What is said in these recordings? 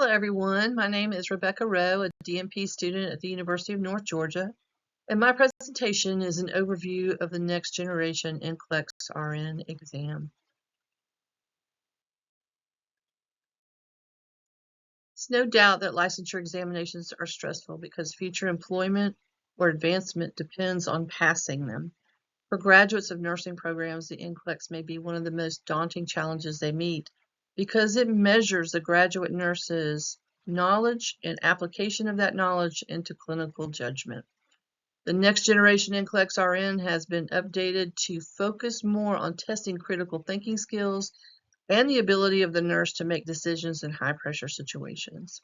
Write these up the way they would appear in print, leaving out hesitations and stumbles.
Hello, everyone. My name is Rebecca Rowe, a DMP student at the University of North Georgia, and my presentation is an overview of the next generation NCLEX RN exam. It's no doubt that licensure examinations are stressful because future employment or advancement depends on passing them. For graduates of nursing programs, the NCLEX may be one of the most daunting challenges they meet because it measures the graduate nurse's knowledge and application of that knowledge into clinical judgment. The next generation NCLEX RN has been updated to focus more on testing critical thinking skills and the ability of the nurse to make decisions in high-pressure situations.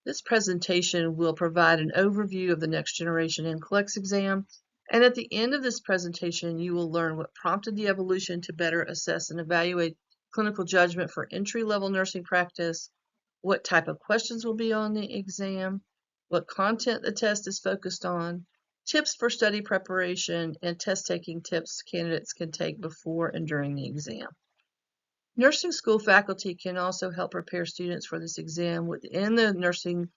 This presentation will provide an overview of the next generation NCLEX exam, and at the end of this presentation, you will learn what prompted the evolution to better assess and evaluate clinical judgment for entry-level nursing practice, what type of questions will be on the exam, what content the test is focused on, tips for study preparation, and test-taking tips candidates can take before and during the exam. Nursing school faculty can also help prepare students for this exam within the nursing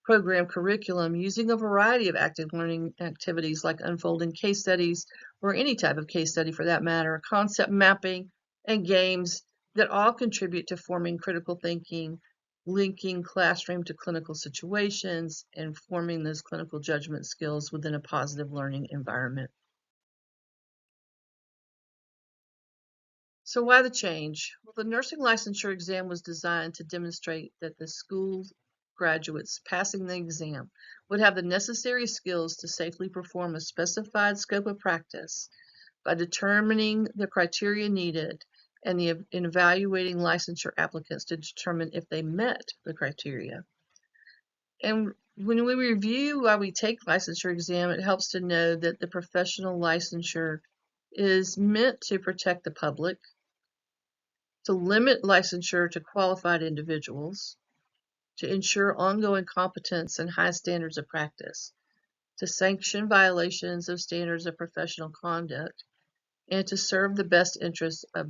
program curriculum using a variety of active learning activities like unfolding case studies, or any type of case study for that matter, concept mapping, and games that all contribute to forming critical thinking, linking classroom to clinical situations, and forming those clinical judgment skills within a positive learning environment. So why the change? Well, the nursing licensure exam was designed to demonstrate that the school graduates passing the exam would have the necessary skills to safely perform a specified scope of practice by determining the criteria needed and in evaluating licensure applicants to determine if they met the criteria. And when we review why we take licensure exam, it helps to know that the professional licensure is meant to protect the public, to limit licensure to qualified individuals, to ensure ongoing competence and high standards of practice, to sanction violations of standards of professional conduct, and to serve the best interests of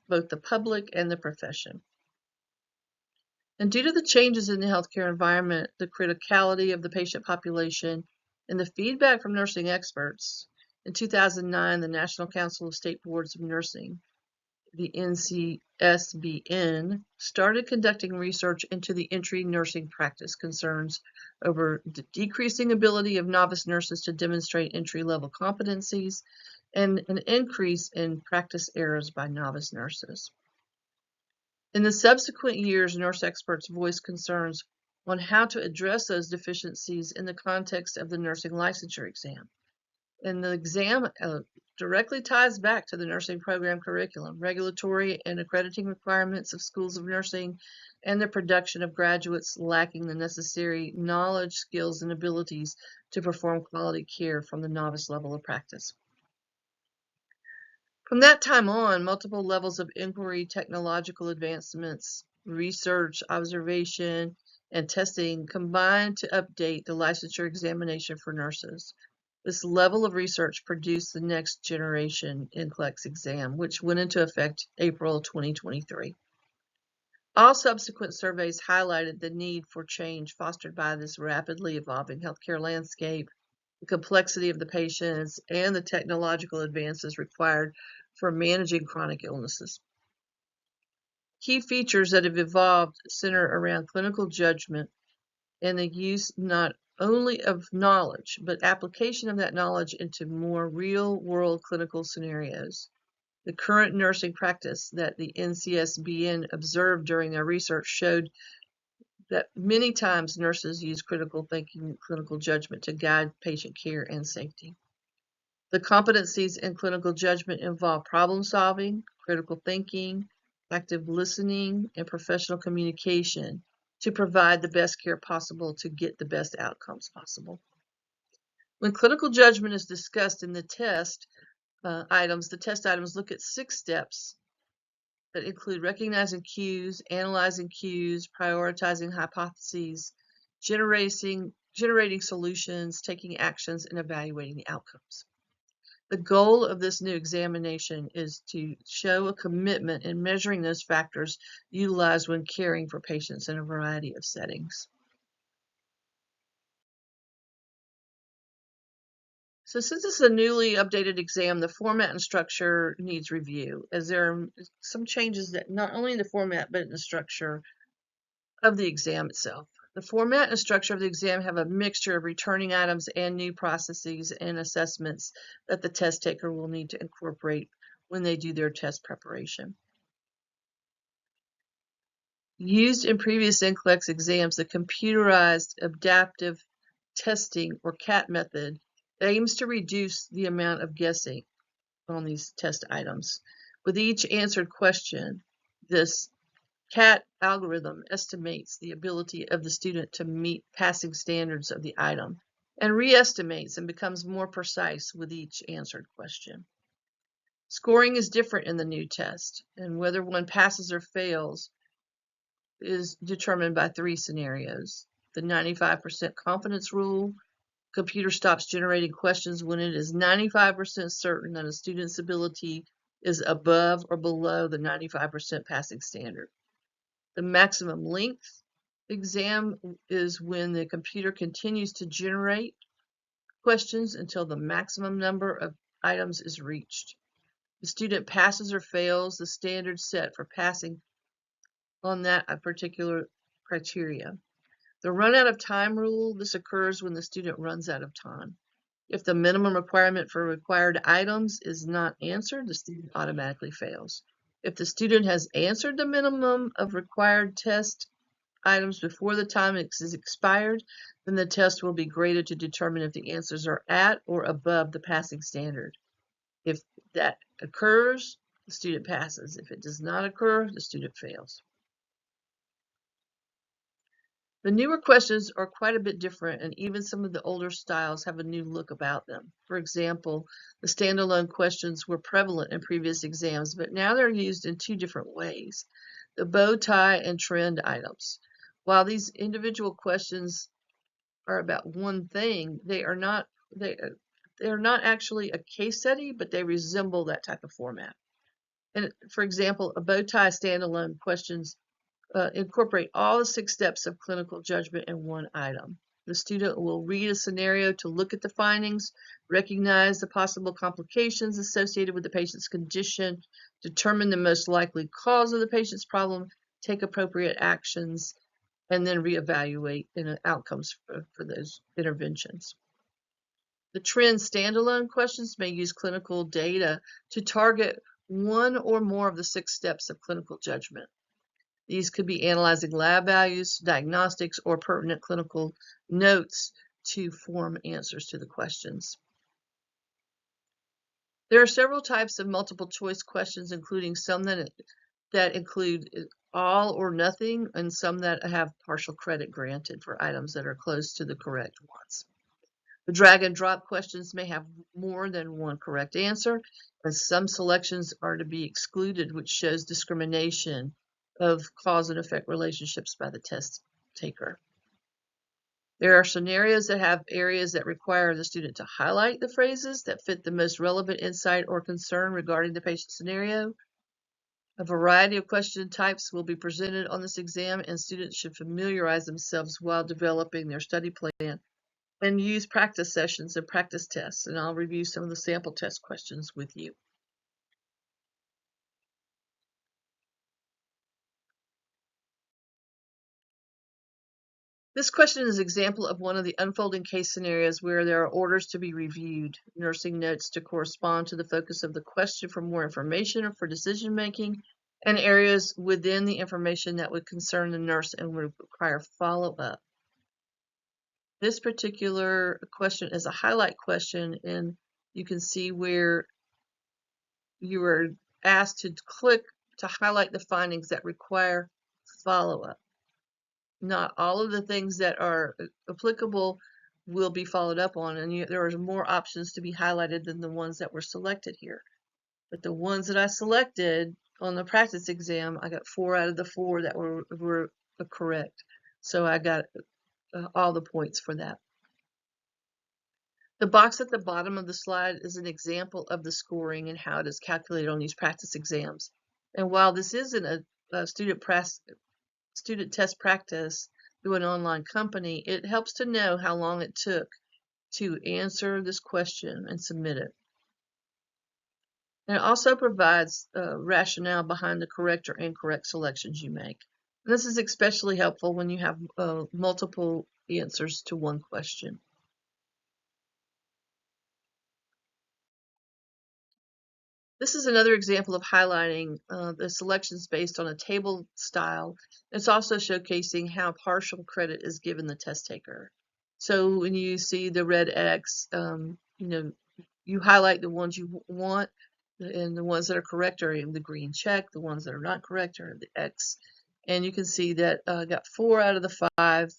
both the public and the profession. And due to the changes in the healthcare environment, the criticality of the patient population, and the feedback from nursing experts, in 2009, the National Council of State Boards of Nursing, the NCSBN, started conducting research into the entry nursing practice concerns over the decreasing ability of novice nurses to demonstrate entry-level competencies and an increase in practice errors by novice nurses. In the subsequent years, nurse experts voiced concerns on how to address those deficiencies in the context of the nursing licensure exam. And the exam directly ties back to the nursing program curriculum, regulatory and accrediting requirements of schools of nursing, and the production of graduates lacking the necessary knowledge, skills, and abilities to perform quality care from the novice level of practice. From that time on, multiple levels of inquiry, technological advancements, research, observation, and testing combined to update the licensure examination for nurses. This level of research produced the next generation NCLEX exam, which went into effect April 2023. All subsequent surveys highlighted the need for change fostered by this rapidly evolving healthcare landscape, the complexity of the patients, and the technological advances required for managing chronic illnesses. Key features that have evolved center around clinical judgment and the use not only of knowledge, but application of that knowledge into more real-world clinical scenarios. The current nursing practice that the NCSBN observed during their research showed that many times nurses use critical thinking, clinical judgment to guide patient care and safety. The competencies in clinical judgment involve problem solving, critical thinking, active listening, and professional communication to provide the best care possible to get the best outcomes possible. When clinical judgment is discussed in the test items look at 6 steps that include recognizing cues, analyzing cues, prioritizing hypotheses, generating solutions, taking actions, and evaluating the outcomes. The goal of this new examination is to show a commitment in measuring those factors utilized when caring for patients in a variety of settings. So since it's a newly updated exam, the format and structure needs review, as there are some changes that not only in the format, but in the structure of the exam itself. The format and structure of the exam have a mixture of returning items and new processes and assessments that the test taker will need to incorporate when they do their test preparation. Used in previous NCLEX exams, the computerized adaptive testing, or CAT method, aims to reduce the amount of guessing on these test items. With each answered question, this CAT algorithm estimates the ability of the student to meet passing standards of the item and re-estimates and becomes more precise with each answered question. Scoring is different in the new test, and whether one passes or fails is determined by 3 scenarios. The 95% confidence rule. Computer stops generating questions when it is 95% certain that a student's ability is above or below the 95% passing standard. The maximum length exam is when the computer continues to generate questions until the maximum number of items is reached. The student passes or fails the standard set for passing on that particular criteria. The run out of time rule, this occurs when the student runs out of time. If the minimum requirement for required items is not answered, the student automatically fails. If the student has answered the minimum of required test items before the time is expired, then the test will be graded to determine if the answers are at or above the passing standard. If that occurs, the student passes. If it does not occur, the student fails. The newer questions are quite a bit different, and even some of the older styles have a new look about them. For example, the standalone questions were prevalent in previous exams, but now they're used in 2 different ways. The bow tie and trend items. While these individual questions are about one thing, they're not actually a case study, but they resemble that type of format. And for example, a bow tie standalone questions incorporate all the 6 steps of clinical judgment in one item. The student will read a scenario to look at the findings, recognize the possible complications associated with the patient's condition, determine the most likely cause of the patient's problem, take appropriate actions, and then reevaluate outcomes for those interventions. The trend standalone questions may use clinical data to target one or more of the 6 steps of clinical judgment. These could be analyzing lab values, diagnostics, or pertinent clinical notes to form answers to the questions. There are several types of multiple choice questions, including some that include all or nothing, and some that have partial credit granted for items that are close to the correct ones. The drag and drop questions may have more than one correct answer, and some selections are to be excluded, which shows discrimination of cause and effect relationships by the test taker. There are scenarios that have areas that require the student to highlight the phrases that fit the most relevant insight or concern regarding the patient scenario. A variety of question types will be presented on this exam, and students should familiarize themselves while developing their study plan and use practice sessions and practice tests, and I'll review some of the sample test questions with you. This question is an example of one of the unfolding case scenarios where there are orders to be reviewed, nursing notes to correspond to the focus of the question for more information or for decision making, and areas within the information that would concern the nurse and would require follow-up. This particular question is a highlight question, and you can see where you are asked to click to highlight the findings that require follow-up. Not all of the things that are applicable will be followed up on, and there are more options to be highlighted than the ones that were selected here. But the ones that I selected on the practice exam, I got 4 out of the 4 that were correct. So I got all the points for that. The box at the bottom of the slide is an example of the scoring and how it is calculated on these practice exams. And while this isn't a student test practice through an online company, it helps to know how long it took to answer this question and submit it. And it also provides rationale behind the correct or incorrect selections you make. And this is especially helpful when you have multiple answers to one question. This is another example of highlighting the selections based on a table style. It's also showcasing how partial credit is given the test taker. So when you see the red X, you highlight the ones you want, and the ones that are correct are in the green check. The ones that are not correct are the X. And you can see that I got 4 out of the 5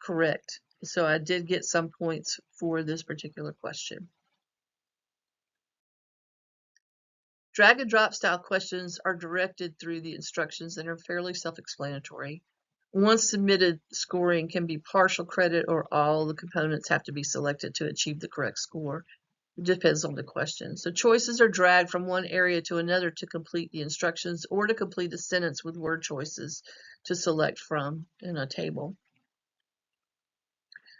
correct. So I did get some points for this particular question. Drag and drop style questions are directed through the instructions and are fairly self-explanatory. Once submitted, scoring can be partial credit or all the components have to be selected to achieve the correct score. It depends on the question. So choices are dragged from one area to another to complete the instructions or to complete a sentence with word choices to select from in a table.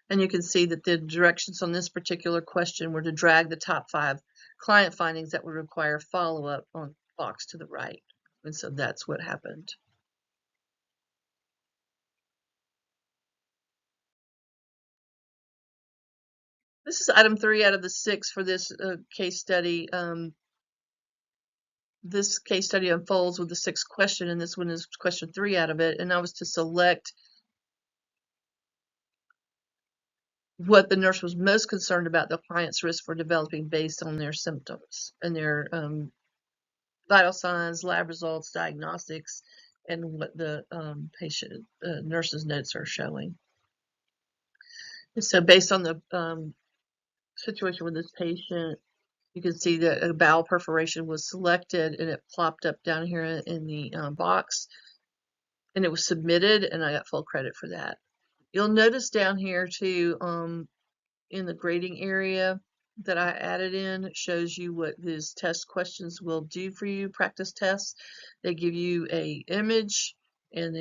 And you can see that the directions on this particular question were to drag the top 5 client findings that would require follow-up on the box to the right. And so that's what happened. This is item 3 out of the 6 for this case study. This case study unfolds with the 6th question, and this one is question 3 out of it. And I was to select what the nurse was most concerned about the client's risk for developing based on their symptoms and their vital signs, lab results, diagnostics, and what the patient nurse's notes are showing. And so based on the situation with this patient, you can see that a bowel perforation was selected and it plopped up down here in the box, and it was submitted, and I got full credit for that. You'll notice down here too, in the grading area that I added in, it shows you what these test questions will do for you, practice tests. They give you a image, and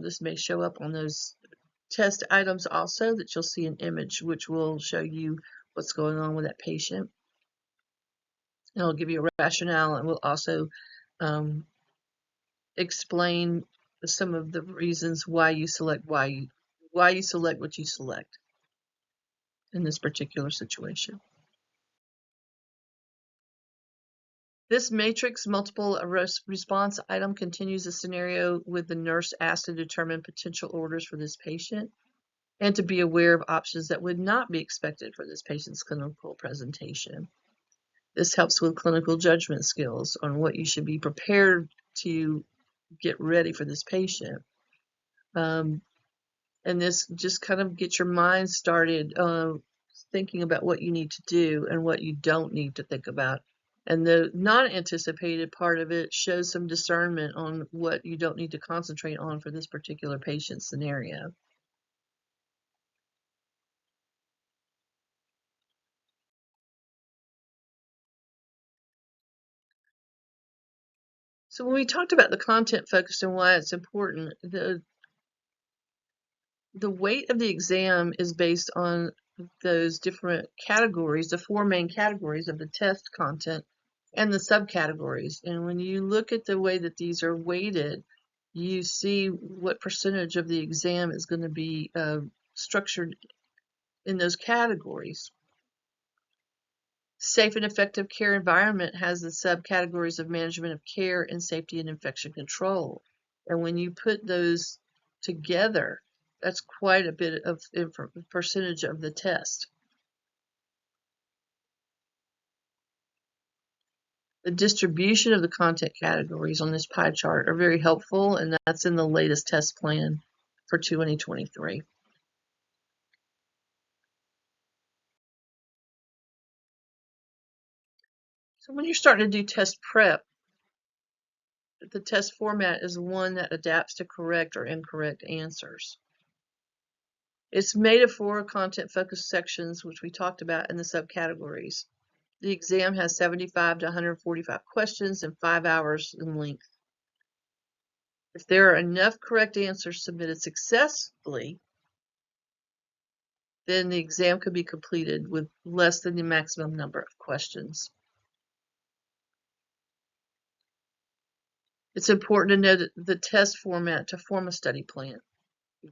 this may show up on those test items also, that you'll see an image which will show you what's going on with that patient. And it'll give you a rationale, and will also explain some of the reasons why you select what you select in this particular situation. This matrix multiple response item continues a scenario with the nurse asked to determine potential orders for this patient and to be aware of options that would not be expected for this patient's clinical presentation. This helps with clinical judgment skills on what you should be prepared to get ready for this patient. And this just kind of gets your mind started thinking about what you need to do and what you don't need to think about. And the non-anticipated part of it shows some discernment on what you don't need to concentrate on for this particular patient scenario. So when we talked about the content focus and why it's important, the weight of the exam is based on those different categories, the 4 main categories of the test content and the subcategories. And when you look at the way that these are weighted, you see what percentage of the exam is going to be structured in those categories. Safe and effective care environment has the subcategories of management of care and safety and infection control. And when you put those together, that's quite a bit of percentage of the test. The distribution of the content categories on this pie chart are very helpful, and that's in the latest test plan for 2023. So when you're starting to do test prep, the test format is one that adapts to correct or incorrect answers. It's made of 4 content-focused sections, which we talked about in the subcategories. The exam has 75 to 145 questions and 5 hours in length. If there are enough correct answers submitted successfully, then the exam could be completed with less than the maximum number of questions. It's important to know the test format to form a study plan.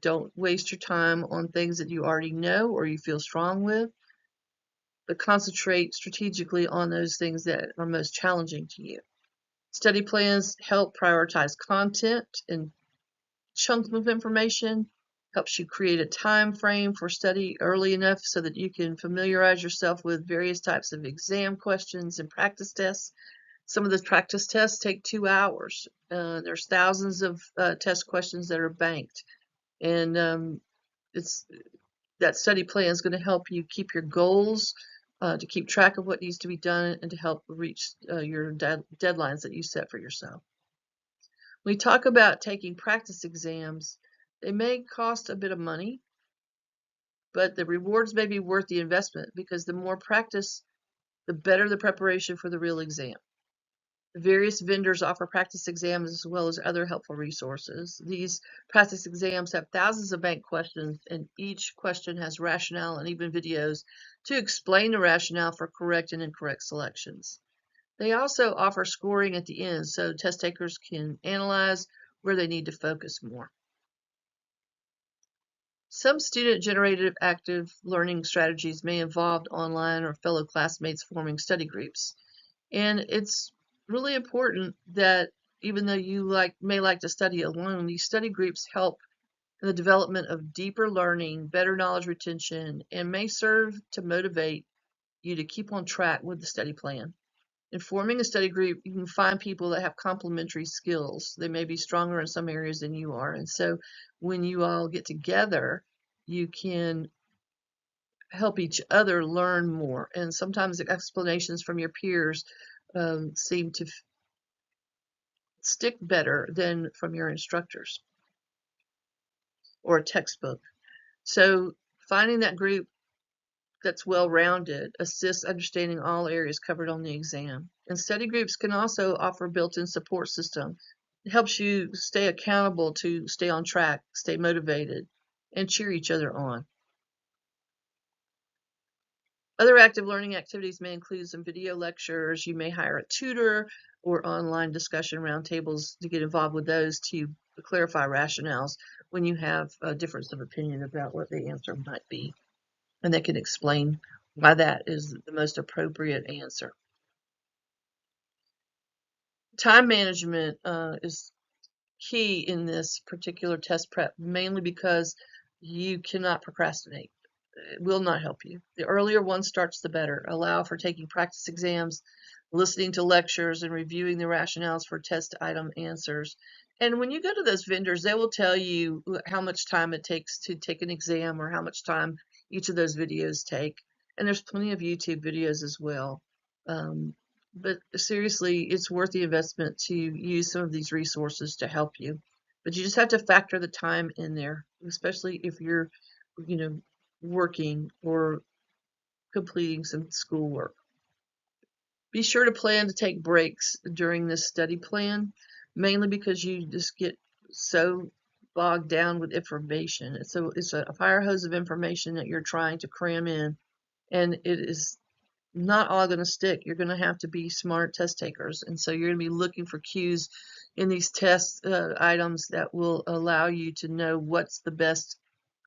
Don't waste your time on things that you already know or you feel strong with, but concentrate strategically on those things that are most challenging to you. Study plans help prioritize content and chunks of information, helps you create a time frame for study early enough so that you can familiarize yourself with various types of exam questions and practice tests. Some of the practice tests take 2 hours. There's thousands of test questions that are banked, and that study plan is going to help you keep your goals, to keep track of what needs to be done, and to help reach your deadlines that you set for yourself. When we talk about taking practice exams, they may cost a bit of money, but the rewards may be worth the investment because the more practice, the better the preparation for the real exam. Various vendors offer practice exams as well as other helpful resources. These practice exams have thousands of bank questions, and each question has rationale and even videos to explain the rationale for correct and incorrect selections. They also offer scoring at the end so test takers can analyze where they need to focus more. Some student-generated active learning strategies may involve online or fellow classmates forming study groups. And it's really important that even though you may like to study alone, these study groups help in the development of deeper learning, better knowledge retention, and may serve to motivate you to keep on track with the study plan. In forming a study group, you can find people that have complementary skills. They may be stronger in some areas than you are. And so when you all get together, you can help each other learn more. And sometimes the explanations from your peers seem to stick better than from your instructors or a textbook. So finding that group that's well-rounded assists understanding all areas covered on the exam. And study groups can also offer built-in support system. It helps you stay accountable to stay on track, stay motivated, and cheer each other on. Other active learning activities may include some video lectures. You may hire a tutor or online discussion roundtables to get involved with those to clarify rationales when you have a difference of opinion about what the answer might be. And they can explain why that is the most appropriate answer. Time management is key in this particular test prep, mainly because you cannot procrastinate. It will not help you. The earlier one starts, the better. Allow for taking practice exams, listening to lectures, and reviewing the rationales for test item answers. And when you go to those vendors, they will tell you how much time it takes to take an exam or how much time each of those videos take. And there's plenty of YouTube videos as well. But seriously, it's worth the investment to use some of these resources to help you. But you just have to factor the time in there, especially if you're, working or completing some schoolwork. Be sure to plan to take breaks during this study plan, mainly because you just get so bogged down with information. It's a fire hose of information that you're trying to cram in, and it is not all going to stick. You're going to have to be smart test takers, and so you're going to be looking for cues in these test items that will allow you to know what's the best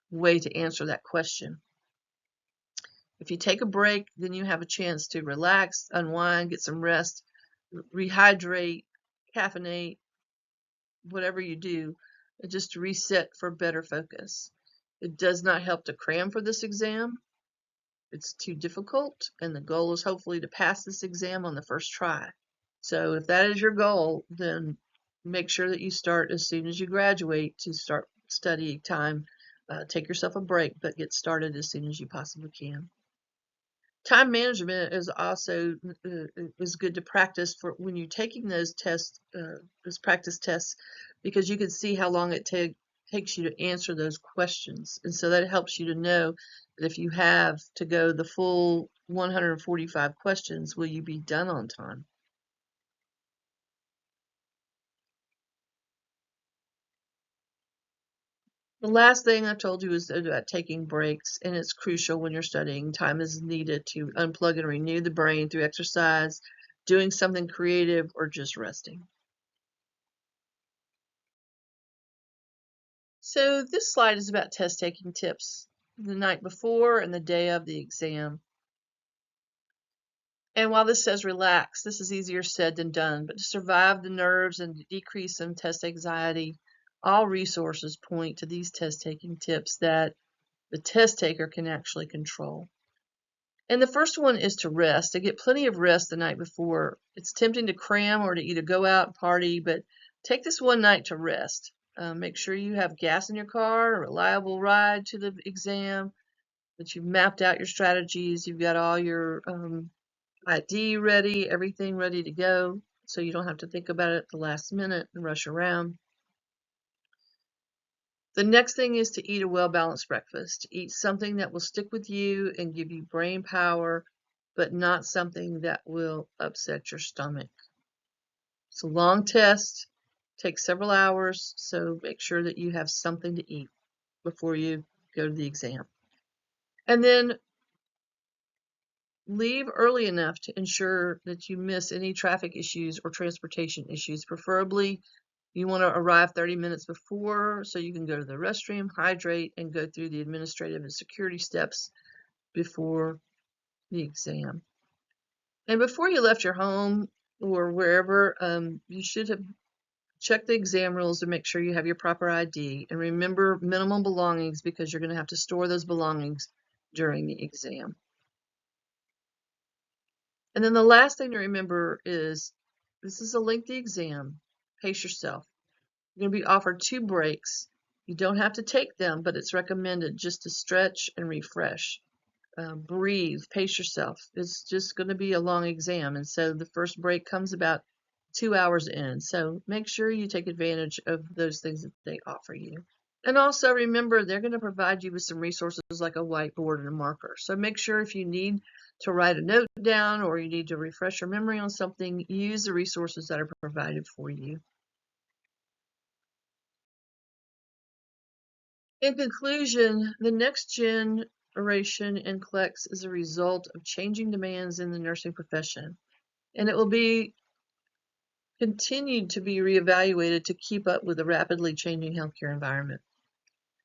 way to answer that question. If you take a break, then you have a chance to relax, unwind, get some rest, rehydrate, caffeinate, whatever you do, just to reset for better focus. It does not help to cram for this exam. It's too difficult, and the goal is hopefully to pass this exam on the first try. So if that is your goal, then make sure that you start as soon as you graduate to start study time. Take yourself a break, but get started as soon as you possibly can. Time management is also is good to practice for when you're taking those tests, those practice tests, because you can see how long it takes you to answer those questions. And so that helps you to know that if you have to go the full 145 questions, will you be done on time? The last thing I told you is about taking breaks, and it's crucial when you're studying. Time is needed to unplug and renew the brain through exercise, doing something creative, or just resting. So this slide is about test taking tips the night before and the day of the exam. And while this says relax, this is easier said than done, but to survive the nerves and to decrease some test anxiety, all resources point to these test taking tips that the test taker can actually control. And the first one is to rest, to get plenty of rest the night before. It's tempting to cram or to either go out and party, but take this one night to rest. Make sure you have gas in your car, a reliable ride to the exam, that you've mapped out your strategies, you've got all your ID ready, everything ready to go, so you don't have to think about it at the last minute and rush around. The next thing is to eat a well-balanced breakfast. Eat something that will stick with you and give you brain power, but not something that will upset your stomach. It's a long test, takes several hours, so make sure that you have something to eat before you go to the exam. And then leave early enough to ensure that you miss any traffic issues or transportation issues. Preferably, you want to arrive 30 minutes before so you can go to the restroom, hydrate, and go through the administrative and security steps before the exam. And before you left your home or wherever, you should have checked the exam rules to make sure you have your proper ID. And remember minimum belongings because you're going to have to store those belongings during the exam. And then the last thing to remember is this is a lengthy exam. Pace yourself. You're going to be offered 2 breaks. You don't have to take them, but it's recommended just to stretch and refresh. Breathe, pace yourself. It's just going to be a long exam, and so the first break comes about 2 hours in. So make sure you take advantage of those things that they offer you. And also remember, they're going to provide you with some resources like a whiteboard and a marker. So make sure if you need to write a note down or you need to refresh your memory on something, use the resources that are provided for you. In conclusion, the next generation NCLEX is a result of changing demands in the nursing profession, and it will be continued to be reevaluated to keep up with the rapidly changing healthcare environment.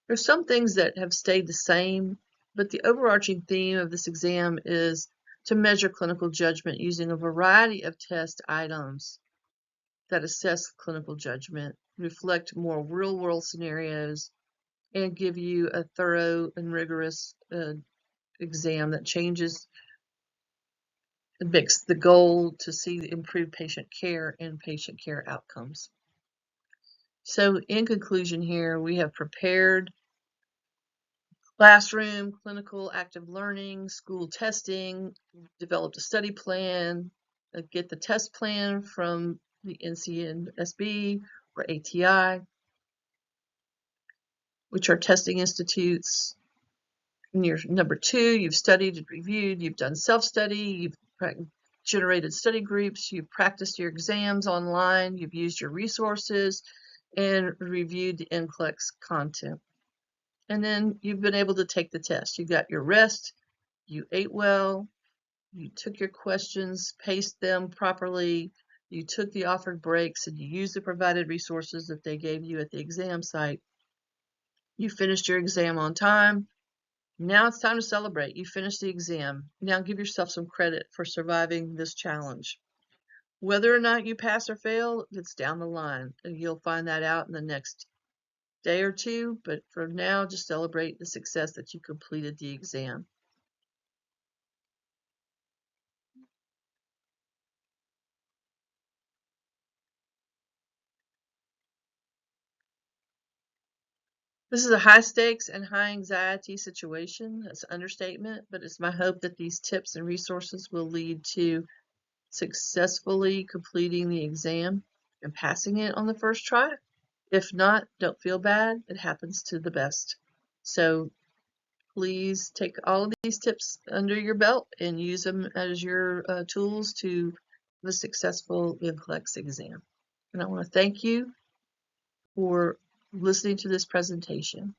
There's some things that have stayed the same, but the overarching theme of this exam is to measure clinical judgment using a variety of test items that assess clinical judgment, reflect more real-world scenarios, and give you a thorough and rigorous exam that changes and makes the goal to see improved patient care and patient care outcomes. So in conclusion here, we have prepared classroom, clinical, active learning, school testing, developed a study plan, get the test plan from the NCNSB or ATI, which are testing institutes. And you're number 2, you've studied and reviewed, you've done self-study, you've generated study groups, you've practiced your exams online, you've used your resources, and reviewed the NCLEX content. And then you've been able to take the test. You got your rest, you ate well, you took your questions, paced them properly, you took the offered breaks, and you used the provided resources that they gave you at the exam site. You finished your exam on time. Now it's time to celebrate. You finished the exam. Now give yourself some credit for surviving this challenge. Whether or not you pass or fail, it's down the line. And you'll find that out in the next day or 2, but for now, just celebrate the success that you completed the exam. This is a high stakes and high anxiety situation. That's an understatement, but it's my hope that these tips and resources will lead to successfully completing the exam and passing it on the first try. If not, don't feel bad. It happens to the best. So please take all of these tips under your belt and use them as your tools to have a successful NCLEX exam. And I want to thank you for listening to this presentation.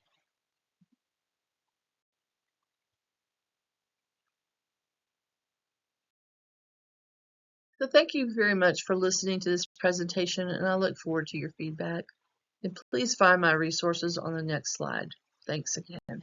So thank you very much for listening to this presentation, and I look forward to your feedback. And please find my resources on the next slide. Thanks again.